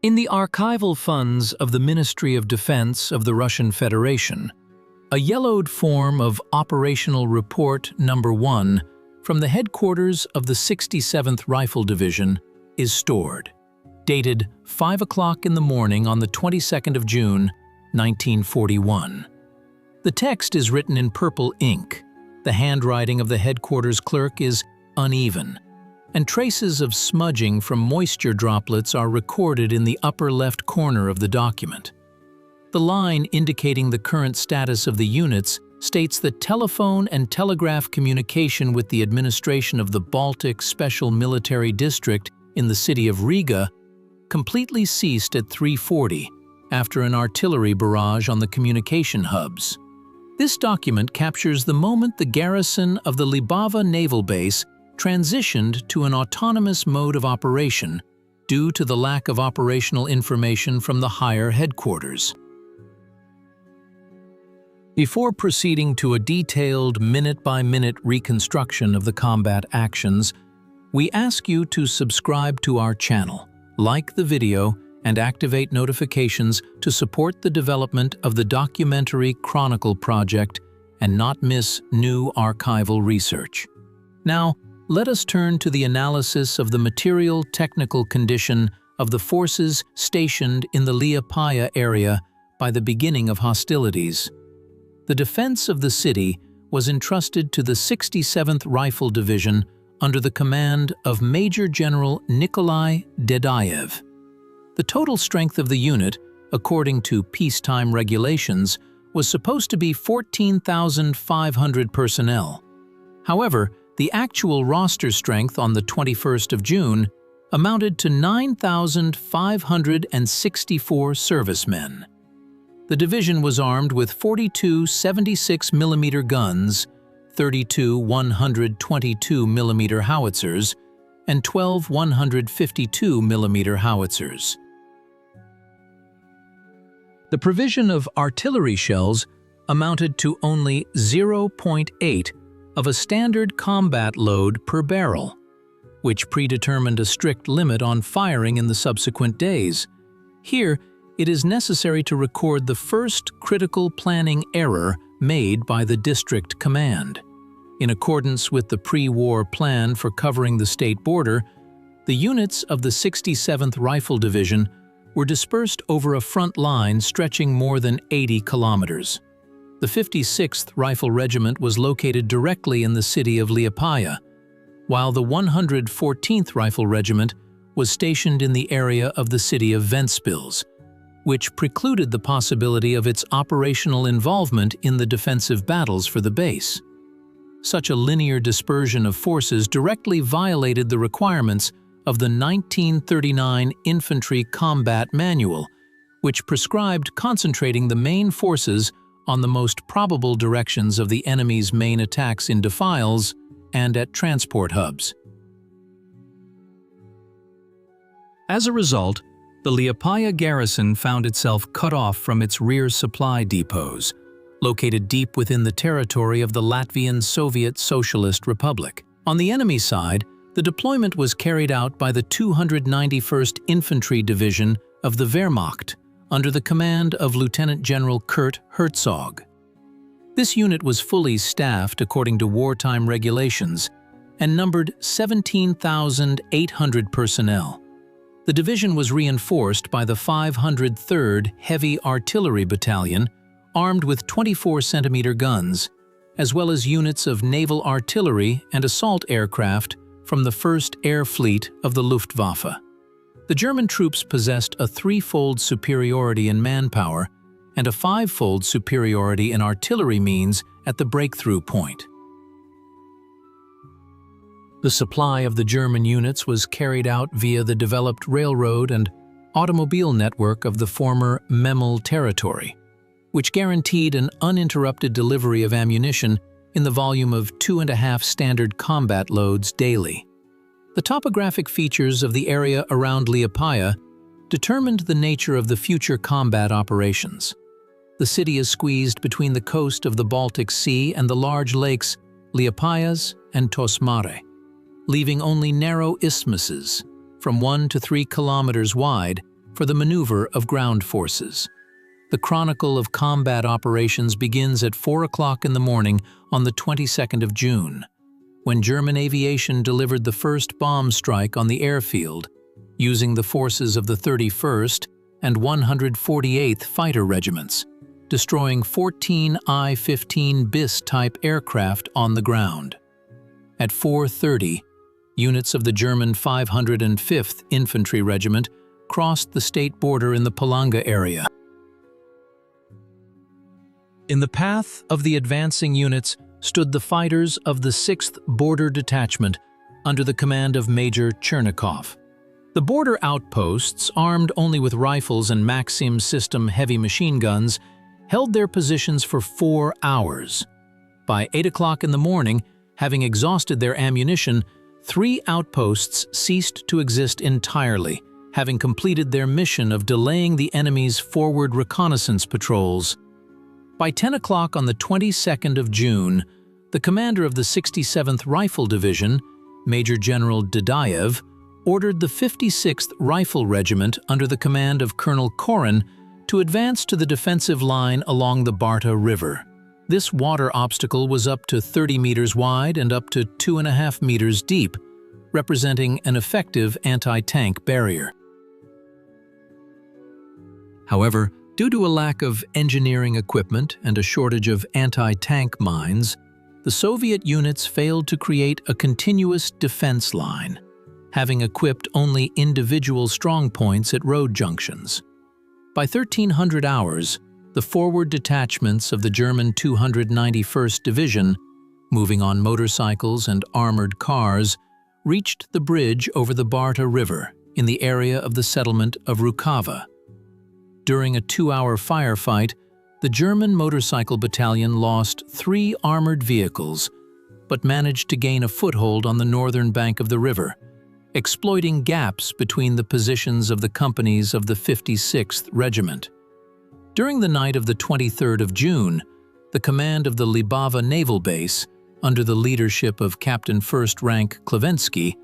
In the archival funds of the Ministry of Defense of the Russian Federation, a yellowed form of Operational Report Number 1 from the headquarters of the 67th Rifle Division is stored, dated 5 o'clock in the morning on the 22nd of June, 1941. The text is written in purple ink. The handwriting of the headquarters clerk is uneven, and traces of smudging from moisture droplets are recorded in the upper left corner of the document. The line indicating the current status of the units states that telephone and telegraph communication with the administration of the Baltic Special Military District in the city of Riga completely ceased at 3:40 after an artillery barrage on the communication hubs. This document captures the moment the garrison of the Liepaja naval base transitioned to an autonomous mode of operation due to the lack of operational information from the higher headquarters. Before proceeding to a detailed minute-by-minute reconstruction of the combat actions, we ask you to subscribe to our channel, like the video, and activate notifications to support the development of the documentary Chronicle project and not miss new archival research. Now, let us turn to the analysis of the material technical condition of the forces stationed in the Liepaja area by the beginning of hostilities. The defense of the city was entrusted to the 67th Rifle Division under the command of Major General Nikolai Dedayev. The total strength of the unit, according to peacetime regulations, was supposed to be 14,500 personnel. However, the actual roster strength on the 21st of June amounted to 9,564 servicemen. The division was armed with 42 76mm guns, 32 122mm howitzers, and 12 152mm howitzers. The provision of artillery shells amounted to only 0.8 of a standard combat load per barrel, which predetermined a strict limit on firing in the subsequent days. Here, it is necessary to record the first critical planning error made by the district command. In accordance with the pre-war plan for covering the state border, the units of the 67th Rifle Division were dispersed over a front line stretching more than 80 kilometers. The 56th Rifle Regiment was located directly in the city of Liepaja, while the 114th Rifle Regiment was stationed in the area of the city of Ventspils, which precluded the possibility of its operational involvement in the defensive battles for the base. Such a linear dispersion of forces directly violated the requirements of the 1939 Infantry Combat Manual, which prescribed concentrating the main forces on the most probable directions of the enemy's main attacks in defiles and at transport hubs. As a result, the Liepaja garrison found itself cut off from its rear supply depots, located deep within the territory of the Latvian Soviet Socialist Republic. On the enemy side, the deployment was carried out by the 291st Infantry Division of the Wehrmacht under the command of Lieutenant General Kurt Herzog. This unit was fully staffed according to wartime regulations and numbered 17,800 personnel. The division was reinforced by the 503rd Heavy Artillery Battalion, armed with 24-centimeter guns, as well as units of naval artillery and assault aircraft from the 1st Air Fleet of the Luftwaffe. The German troops possessed a threefold superiority in manpower and a fivefold superiority in artillery means at the breakthrough point. The supply of the German units was carried out via the developed railroad and automobile network of the former Memel territory, which guaranteed an uninterrupted delivery of ammunition in the volume of 2.5 standard combat loads daily. The topographic features of the area around Liepaja determined the nature of the future combat operations. The city is squeezed between the coast of the Baltic Sea and the large lakes Liepajas and Tosmare, leaving only narrow isthmuses from 1 to 3 kilometers wide for the maneuver of ground forces. The chronicle of combat operations begins at 4 o'clock in the morning on the 22nd of June, when German aviation delivered the first bomb strike on the airfield, using the forces of the 31st and 148th Fighter Regiments, destroying 14 I-15 BIS-type aircraft on the ground. At 4:30, units of the German 505th Infantry Regiment crossed the state border in the Palanga area. In the path of the advancing units stood the fighters of the 6th Border Detachment under the command of Major Chernikov. The border outposts, armed only with rifles and Maxim system heavy machine guns, held their positions for 4 hours. By 8 o'clock in the morning, having exhausted their ammunition, 3 outposts ceased to exist entirely, having completed their mission of delaying the enemy's forward reconnaissance patrols. By 10 o'clock on the 22nd of June, the commander of the 67th Rifle Division, Major General Dadayev, ordered the 56th Rifle Regiment under the command of Colonel Koren to advance to the defensive line along the Barta River. This water obstacle was up to 30 meters wide and up to 2.5 meters deep, representing an effective anti-tank barrier. However, due to a lack of engineering equipment and a shortage of anti-tank mines, the Soviet units failed to create a continuous defense line, having equipped only individual strongpoints at road junctions. By 1300 hours, the forward detachments of the German 291st Division, moving on motorcycles and armored cars, reached the bridge over the Barta River in the area of the settlement of Rukava. During a 2-hour firefight, the German motorcycle battalion lost 3 armored vehicles, but managed to gain a foothold on the northern bank of the river, exploiting gaps between the positions of the companies of the 56th Regiment. During the night of the 23rd of June, the command of the Liepaja naval base, under the leadership of Captain First Rank Klavensky,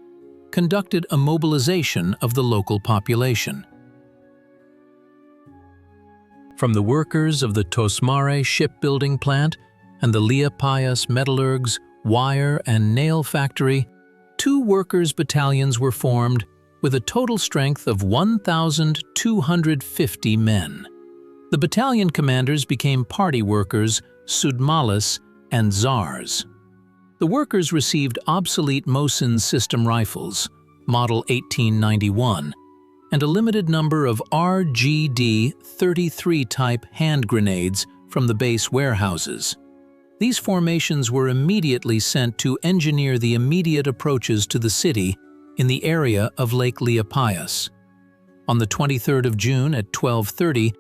conducted a mobilization of the local population. From the workers of the Tosmare shipbuilding plant and the Liepajas Metalurgs wire and nail factory, 2 workers' battalions were formed with a total strength of 1,250 men. The battalion commanders became party workers, sudmalis, and czars. The workers received obsolete Mosin system rifles, model 1891, and a limited number of RGD-33 type hand grenades from the base warehouses. These formations were immediately sent to engineer the immediate approaches to the city in the area of Lake Liepajas. On the 23rd of June at 12:30,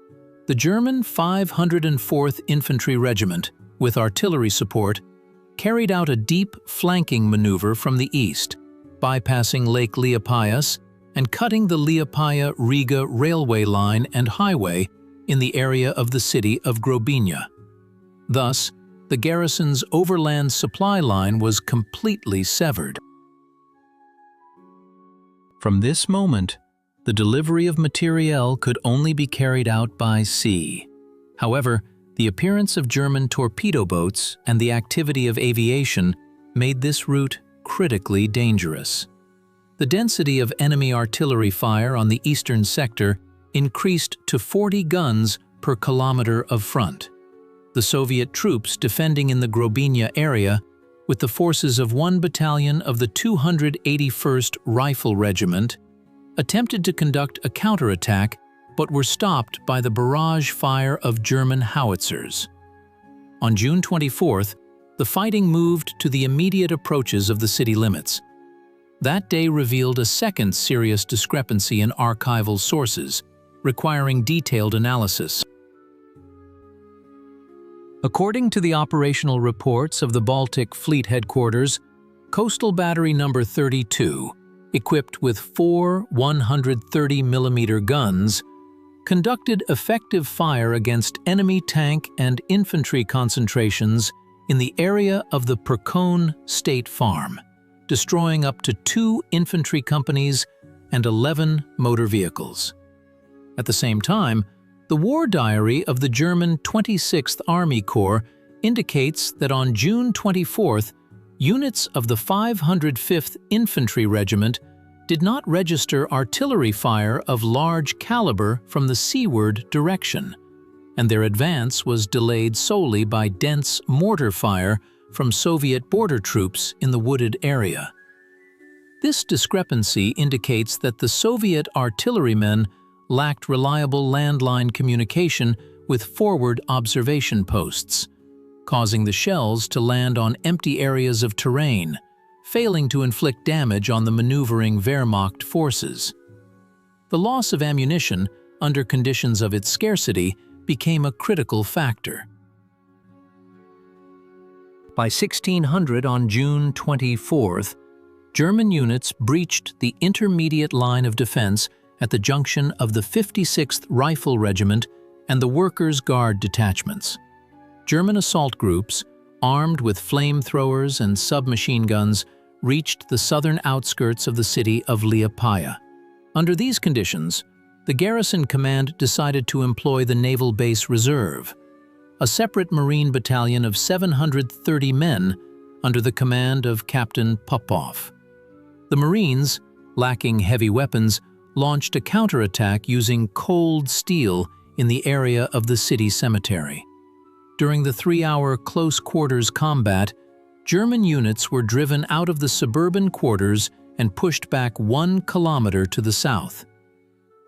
the German 504th Infantry Regiment, with artillery support, carried out a deep flanking maneuver from the east, bypassing Lake Liepajas and cutting the Liepaja-Riga railway line and highway in the area of the city of Grobinya. Thus, the garrison's overland supply line was completely severed. From this moment, the delivery of materiel could only be carried out by sea. However, the appearance of German torpedo boats and the activity of aviation made this route critically dangerous. The density of enemy artillery fire on the eastern sector increased to 40 guns per kilometer of front. The Soviet troops defending in the Grobinya area, with the forces of 1 battalion of the 281st Rifle Regiment, attempted to conduct a counterattack but were stopped by the barrage fire of German howitzers. On June 24th, the fighting moved to the immediate approaches of the city limits. That day revealed a second serious discrepancy in archival sources, requiring detailed analysis. According to the operational reports of the Baltic Fleet headquarters, Coastal Battery No. 32, equipped with 4 130mm guns, conducted effective fire against enemy tank and infantry concentrations in the area of the Perkon State Farm, destroying up to 2 infantry companies and 11 motor vehicles. At the same time, the war diary of the German 26th Army Corps indicates that on June 24th, units of the 505th Infantry Regiment did not register artillery fire of large caliber from the seaward direction, and their advance was delayed solely by dense mortar fire from Soviet border troops in the wooded area. This discrepancy indicates that the Soviet artillerymen lacked reliable landline communication with forward observation posts, causing the shells to land on empty areas of terrain, failing to inflict damage on the maneuvering Wehrmacht forces. The loss of ammunition, under conditions of its scarcity, became a critical factor. By 1600 on June 24th, German units breached the intermediate line of defense at the junction of the 56th Rifle Regiment and the Workers' Guard detachments. German assault groups, armed with flamethrowers and submachine guns, reached the southern outskirts of the city of Liepaja. Under these conditions, the garrison command decided to employ the Naval Base Reserve, a separate Marine battalion of 730 men under the command of Captain Popov. The Marines, lacking heavy weapons, launched a counterattack using cold steel in the area of the city cemetery. During the 3-hour close-quarters combat, German units were driven out of the suburban quarters and pushed back 1 kilometer to the south.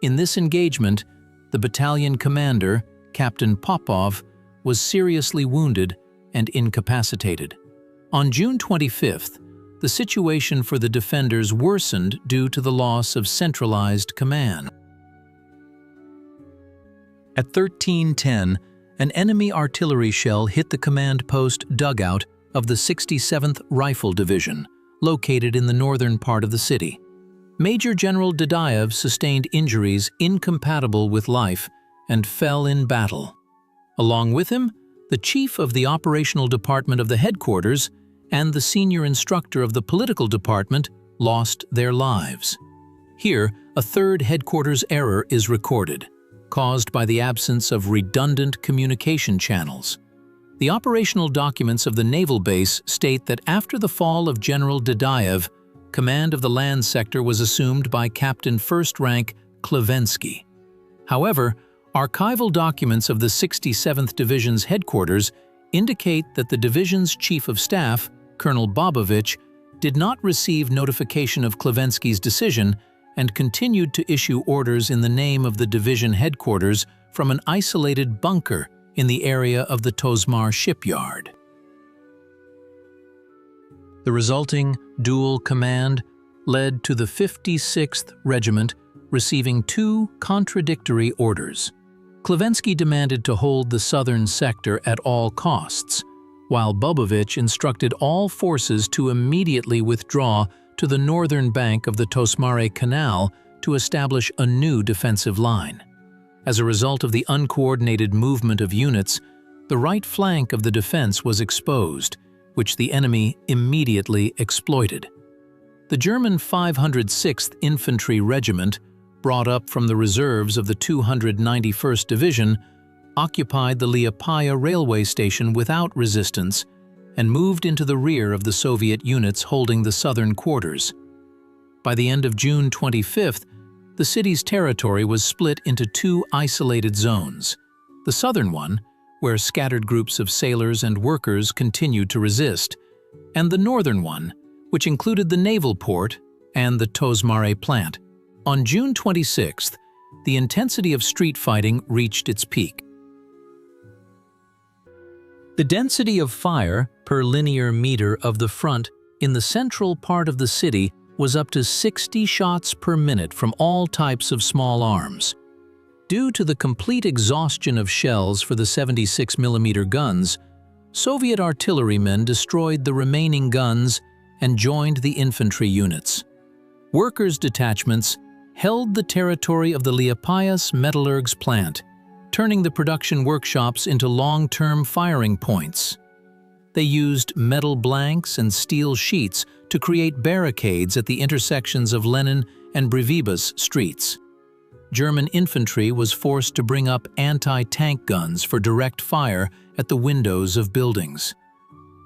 In this engagement, the battalion commander, Captain Popov, was seriously wounded and incapacitated. On June 25th, the situation for the defenders worsened due to the loss of centralized command. At 1310, an enemy artillery shell hit the command post dugout of the 67th Rifle Division, located in the northern part of the city. Major General Dadaev sustained injuries incompatible with life and fell in battle. Along with him, the chief of the operational department of the headquarters and the senior instructor of the political department lost their lives. Here, a third headquarters error is recorded, caused by the absence of redundant communication channels. The operational documents of the naval base state that after the fall of General Dadaev, command of the land sector was assumed by Captain First Rank Klevensky. However, archival documents of the 67th Division's headquarters indicate that the division's chief of staff, Colonel Bobovich, did not receive notification of Klevensky's decision and continued to issue orders in the name of the division headquarters from an isolated bunker in the area of the Tosmare shipyard. The resulting dual command led to the 56th Regiment receiving 2 contradictory orders. Klevensky demanded to hold the southern sector at all costs, while Bobovich instructed all forces to immediately withdraw to the northern bank of the Tosmare Canal to establish a new defensive line. As a result of the uncoordinated movement of units, the right flank of the defense was exposed, which the enemy immediately exploited. The German 506th Infantry Regiment, brought up from the reserves of the 291st Division, occupied the Liepaja railway station without resistance and moved into the rear of the Soviet units holding the southern quarters. By the end of June 25th, the city's territory was split into 2 isolated zones. The southern one, where scattered groups of sailors and workers continued to resist, and the northern one, which included the naval port and the Tosmare plant. On June 26th, the intensity of street fighting reached its peak. The density of fire per linear meter of the front in the central part of the city was up to 60 shots per minute from all types of small arms. Due to the complete exhaustion of shells for the 76mm guns, Soviet artillerymen destroyed the remaining guns and joined the infantry units. Workers' detachments held the territory of the Liepajas Metalurgs plant, turning the production workshops into long-term firing points. They used metal blanks and steel sheets to create barricades at the intersections of Lenin and Brivibas streets. German infantry was forced to bring up anti-tank guns for direct fire at the windows of buildings.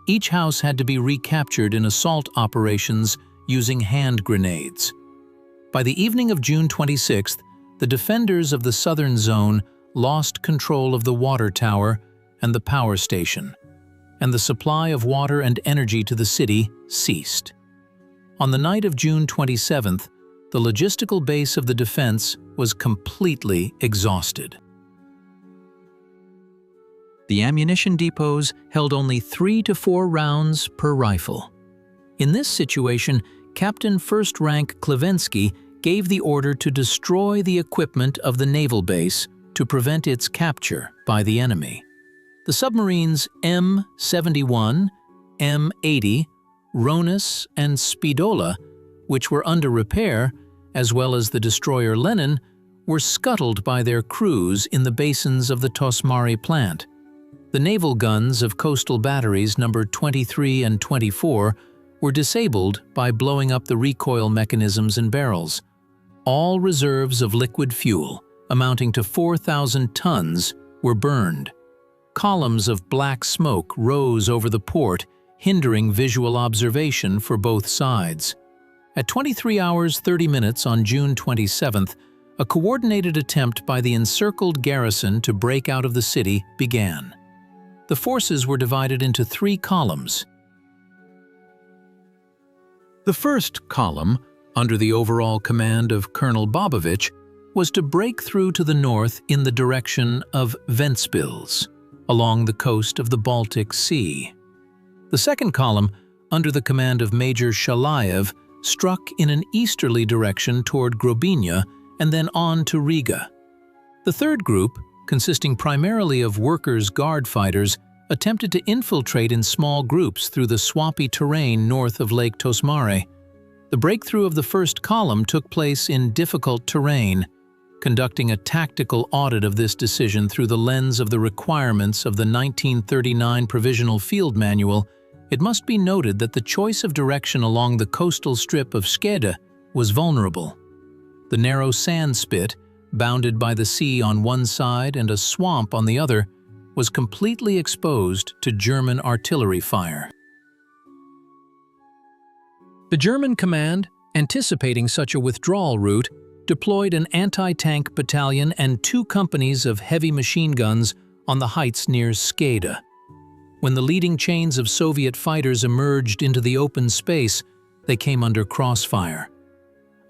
Each house had to be recaptured in assault operations using hand grenades. By the evening of June 26th, the defenders of the southern zone lost control of the water tower and the power station, and the supply of water and energy to the city ceased. On the night of June 27th, the logistical base of the defense was completely exhausted. The ammunition depots held only 3 to 4 rounds per rifle. In this situation, Captain First Rank Klevensky gave the order to destroy the equipment of the naval base to prevent its capture by the enemy. The submarines M71, M80, Ronus, and Spidola, which were under repair, as well as the destroyer Lenin, were scuttled by their crews in the basins of the Tosmare plant. The naval guns of coastal batteries numbered 23 and 24 were disabled by blowing up the recoil mechanisms and barrels. All reserves of liquid fuel, amounting to 4,000 tons, were burned. Columns of black smoke rose over the port, hindering visual observation for both sides. At 23 hours 30 minutes on June 27th, a coordinated attempt by the encircled garrison to break out of the city began. The forces were divided into 3 columns. The first column, under the overall command of Colonel Bobovich, was to break through to the north in the direction of Ventspils, along the coast of the Baltic Sea. The second column, under the command of Major Shalayev, struck in an easterly direction toward Grobinia and then on to Riga. The third group, consisting primarily of workers' guard fighters, attempted to infiltrate in small groups through the swampy terrain north of Lake Tosmare. The breakthrough of the first column took place in difficult terrain. Conducting a tactical audit of this decision through the lens of the requirements of the 1939 Provisional Field Manual, it must be noted that the choice of direction along the coastal strip of Skede was vulnerable. The narrow sand spit, bounded by the sea on one side and a swamp on the other, was completely exposed to German artillery fire. The German command, anticipating such a withdrawal route, deployed an anti-tank battalion and 2 companies of heavy machine guns on the heights near Skede. When the leading chains of Soviet fighters emerged into the open space, they came under crossfire.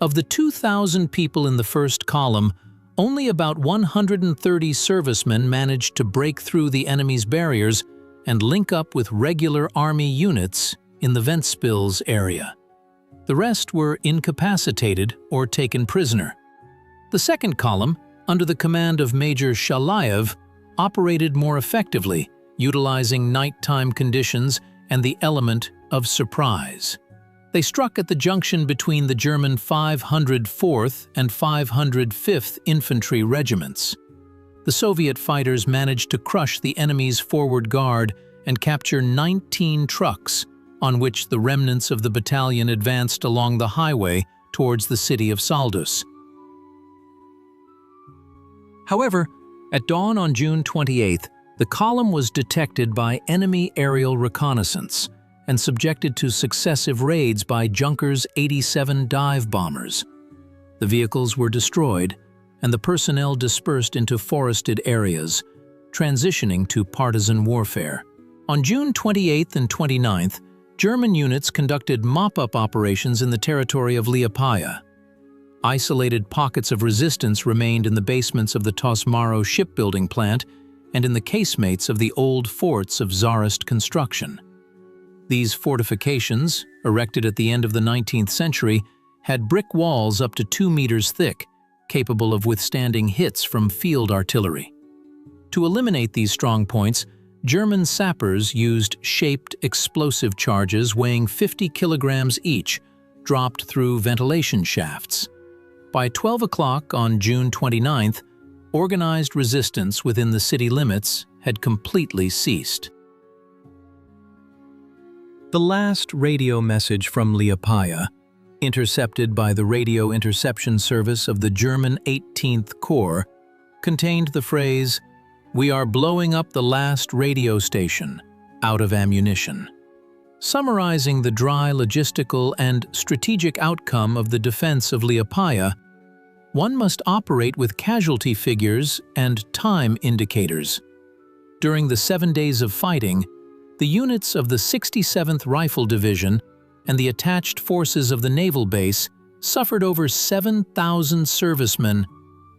Of the 2,000 people in the first column, only about 130 servicemen managed to break through the enemy's barriers and link up with regular army units in the Ventspils area. The rest were incapacitated or taken prisoner. The second column, under the command of Major Shalayev, operated more effectively, utilizing nighttime conditions and the element of surprise. They struck at the junction between the German 504th and 505th Infantry Regiments. The Soviet fighters managed to crush the enemy's forward guard and capture 19 trucks, on which the remnants of the battalion advanced along the highway towards the city of Saldus. However, at dawn on June 28th, the column was detected by enemy aerial reconnaissance and subjected to successive raids by Junkers 87 dive bombers. The vehicles were destroyed, and the personnel dispersed into forested areas, transitioning to partisan warfare. On June 28th and 29th, German units conducted mop-up operations in the territory of Liepaja. Isolated pockets of resistance remained in the basements of the Tosmare shipbuilding plant and in the casemates of the old forts of Tsarist construction. These fortifications, erected at the end of the 19th century, had brick walls up to 2 meters thick, capable of withstanding hits from field artillery. To eliminate these strong points, German sappers used shaped explosive charges weighing 50 kilograms each, dropped through ventilation shafts. By 12 o'clock on June 29th, organized resistance within the city limits had completely ceased. The last radio message from Liepaja, intercepted by the radio interception service of the German 18th Corps, contained the phrase, "We are blowing up the last radio station, out of ammunition," summarizing the dry logistical and strategic outcome of the defense of Liepaja. One must operate with casualty figures and time indicators. During the 7 days of fighting, the units of the 67th Rifle Division and the attached forces of the naval base suffered over 7,000 servicemen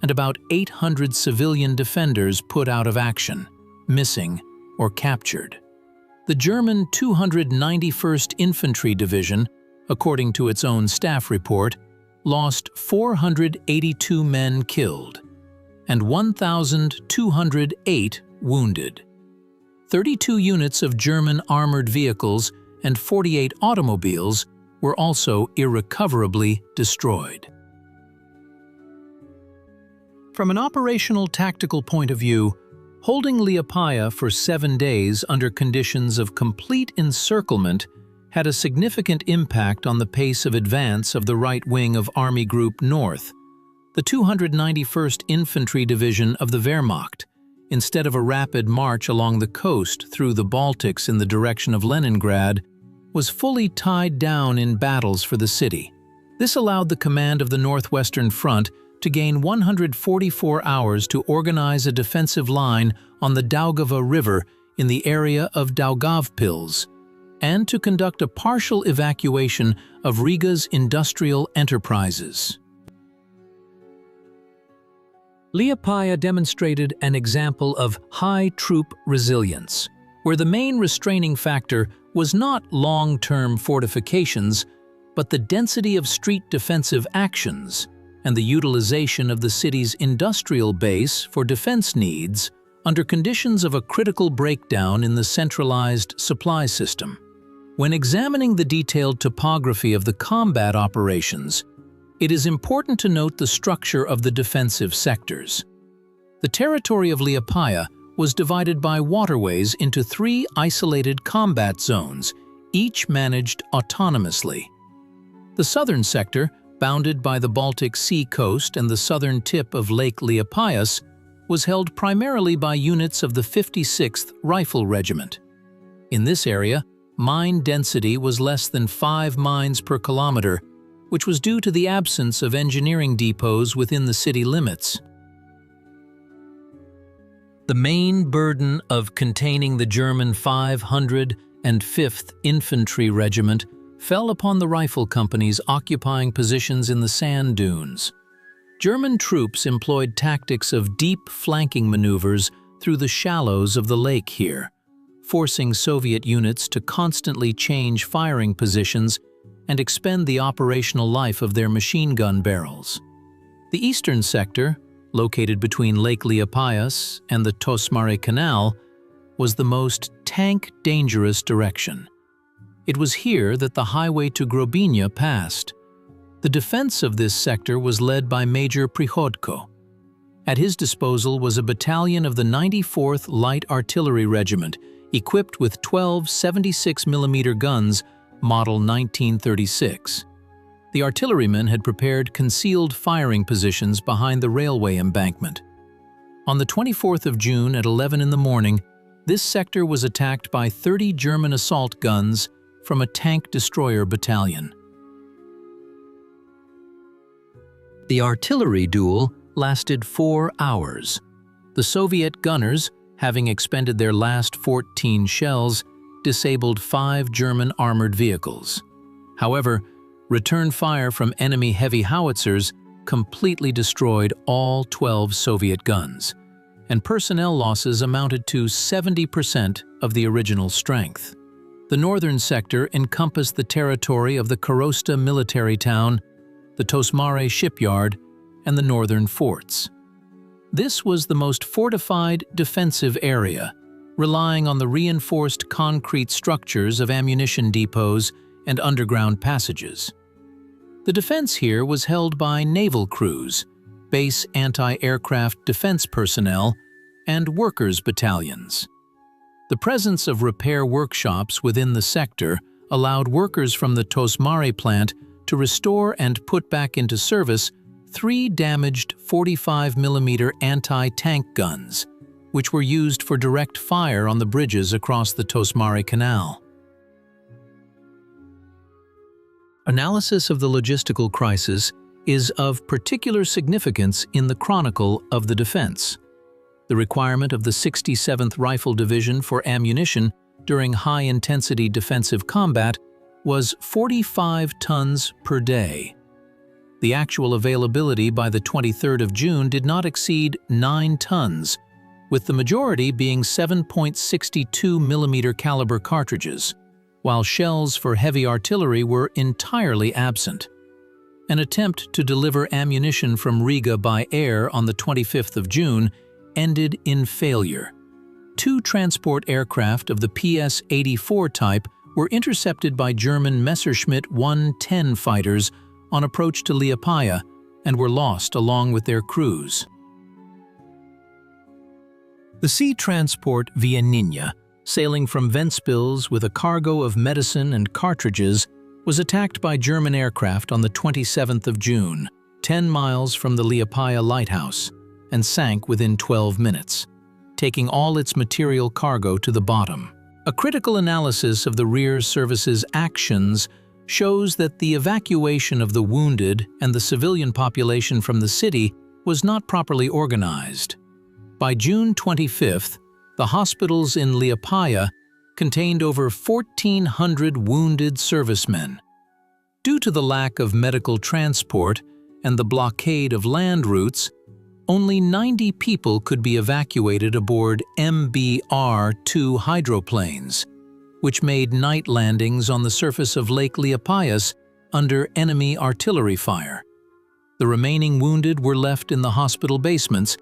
and about 800 civilian defenders put out of action, missing, or captured. The German 291st Infantry Division, according to its own staff report, lost 482 men killed and 1,208 wounded. 32 units of German armored vehicles and 48 automobiles were also irrecoverably destroyed. From an operational tactical point of view, holding Liepaja for 7 days under conditions of complete encirclement had a significant impact on the pace of advance of the right wing of Army Group North. The 291st Infantry Division of the Wehrmacht, instead of a rapid march along the coast through the Baltics in the direction of Leningrad, was fully tied down in battles for the city. This allowed the command of the Northwestern Front to gain 144 hours to organize a defensive line on the Daugava River in the area of Daugavpils, and to conduct a partial evacuation of Riga's industrial enterprises. Liepaja demonstrated an example of high troop resilience, where the main restraining factor was not long-term fortifications, but the density of street defensive actions and the utilization of the city's industrial base for defense needs under conditions of a critical breakdown in the centralized supply system. When examining the detailed topography of the combat operations, it is important to note the structure of the defensive sectors. The territory of Liepaja was divided by waterways into 3 isolated combat zones, each managed autonomously. The southern sector, bounded by the Baltic Sea coast and the southern tip of Lake Liepajas, was held primarily by units of the 56th Rifle Regiment. In this area, mine density was less than 5 mines per kilometer, which was due to the absence of engineering depots within the city limits. The main burden of containing the German 505th Infantry Regiment fell upon the rifle companies occupying positions in the sand dunes. German troops employed tactics of deep flanking maneuvers through the shallows of the lake here, forcing Soviet units to constantly change firing positions and expend the operational life of their machine gun barrels. The eastern sector, located between Lake Liepajas and the Tosmare Canal, was the most tank-dangerous direction. It was here that the highway to Grobina passed. The defense of this sector was led by Major Prihodko. At his disposal was a battalion of the 94th Light Artillery Regiment, equipped with 12 76mm guns, model 1936. The artillerymen had prepared concealed firing positions behind the railway embankment. On the 24th of June at 11 in the morning, this sector was attacked by 30 German assault guns from a tank destroyer battalion. The artillery duel lasted 4 hours. The Soviet gunners, having expended their last 14 shells, disabled 5 German armored vehicles. However, return fire from enemy heavy howitzers completely destroyed all 12 Soviet guns, and personnel losses amounted to 70% of the original strength. The northern sector encompassed the territory of the Korosta military town, the Tosmare shipyard, and the northern forts. This was the most fortified defensive area, relying on the reinforced concrete structures of ammunition depots and underground passages. The defense here was held by naval crews, base anti-aircraft defense personnel, and workers' battalions. The presence of repair workshops within the sector allowed workers from the Tosmare plant to to restore and put back into service 3 damaged 45mm anti-tank guns, which were used for direct fire on the bridges across the Tosmare Canal. Analysis of the logistical crisis is of particular significance in the chronicle of the defense. The requirement of the 67th Rifle Division for ammunition during high-intensity defensive combat was 45 tons per day. The actual availability by the 23rd of June did not exceed 9 tons, with the majority being 7.62mm caliber cartridges, while shells for heavy artillery were entirely absent. An attempt to deliver ammunition from Riga by air on the 25th of June ended in failure. 2 transport aircraft of the PS-84 type were intercepted by German Messerschmitt 110 fighters on approach to Liepaja and were lost along with their crews. The sea transport Vienninja, sailing from Ventspils with a cargo of medicine and cartridges, was attacked by German aircraft on the 27th of June, 10 miles from the Liepaja lighthouse, and sank within 12 minutes, taking all its material cargo to the bottom. A critical analysis of the rear service's actions shows that the evacuation of the wounded and the civilian population from the city was not properly organized. By June 25th, the hospitals in Liepaja contained over 1,400 wounded servicemen. Due to the lack of medical transport and the blockade of land routes, only 90 people could be evacuated aboard MBR-2 hydroplanes, which made night landings on the surface of Lake Liepajas under enemy artillery fire. The remaining wounded were left in the hospital basements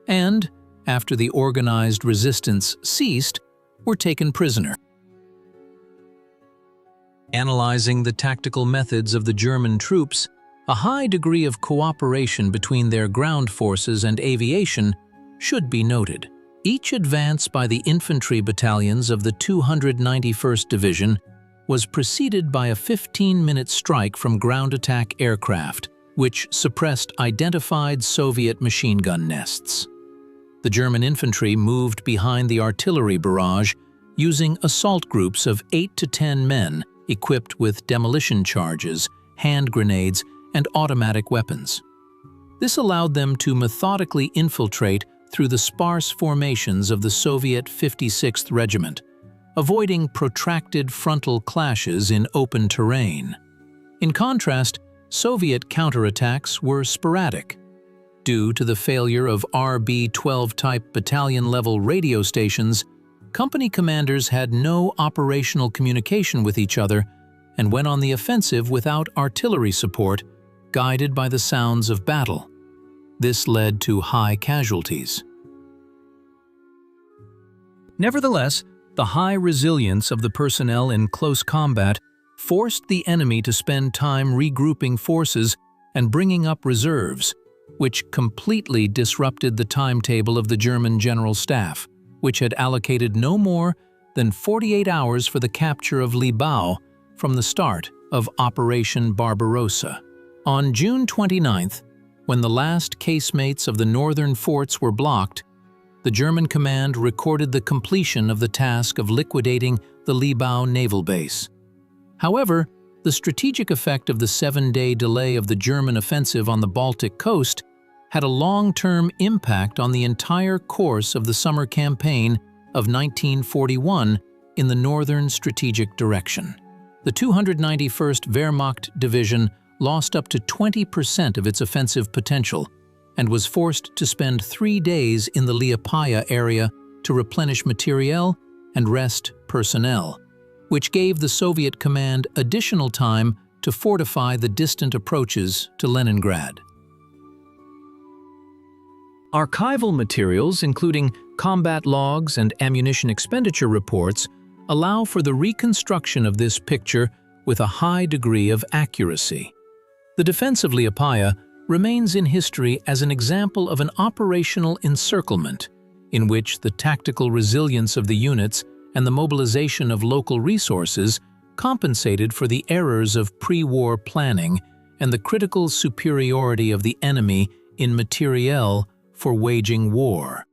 and, after the organized resistance ceased, were taken prisoner. Analyzing the tactical methods of the German troops, a high degree of cooperation between their ground forces and aviation should be noted. Each advance by the infantry battalions of the 291st Division was preceded by a 15-minute strike from ground attack aircraft, which suppressed identified Soviet machine gun nests. The German infantry moved behind the artillery barrage using assault groups of 8 to 10 men equipped with demolition charges, hand grenades, and automatic weapons. This allowed them to methodically infiltrate through the sparse formations of the Soviet 56th Regiment, avoiding protracted frontal clashes in open terrain. In contrast, Soviet counterattacks were sporadic. Due to the failure of RB-12 type battalion-level radio stations, company commanders had no operational communication with each other and went on the offensive without artillery support, guided by the sounds of battle. This led to high casualties. Nevertheless, the high resilience of the personnel in close combat forced the enemy to spend time regrouping forces and bringing up reserves, which completely disrupted the timetable of the German General Staff, which had allocated no more than 48 hours for the capture of Liepaja from the start of Operation Barbarossa. On June 29th, when the last casemates of the northern forts were blocked, the German command recorded the completion of the task of liquidating the Liepaja naval base. However, the strategic effect of the 7-day delay of the German offensive on the Baltic coast had a long-term impact on the entire course of the summer campaign of 1941 in the northern strategic direction. The 291st Wehrmacht Division lost up to 20% of its offensive potential and was forced to spend 3 days in the Liepaja area to replenish materiel and rest personnel, which gave the Soviet command additional time to fortify the distant approaches to Leningrad. Archival materials, including combat logs and ammunition expenditure reports, allow for the reconstruction of this picture with a high degree of accuracy. The defense of Liepaja remains in history as an example of an operational encirclement, in which the tactical resilience of the units and the mobilization of local resources compensated for the errors of pre-war planning and the critical superiority of the enemy in materiel for waging war.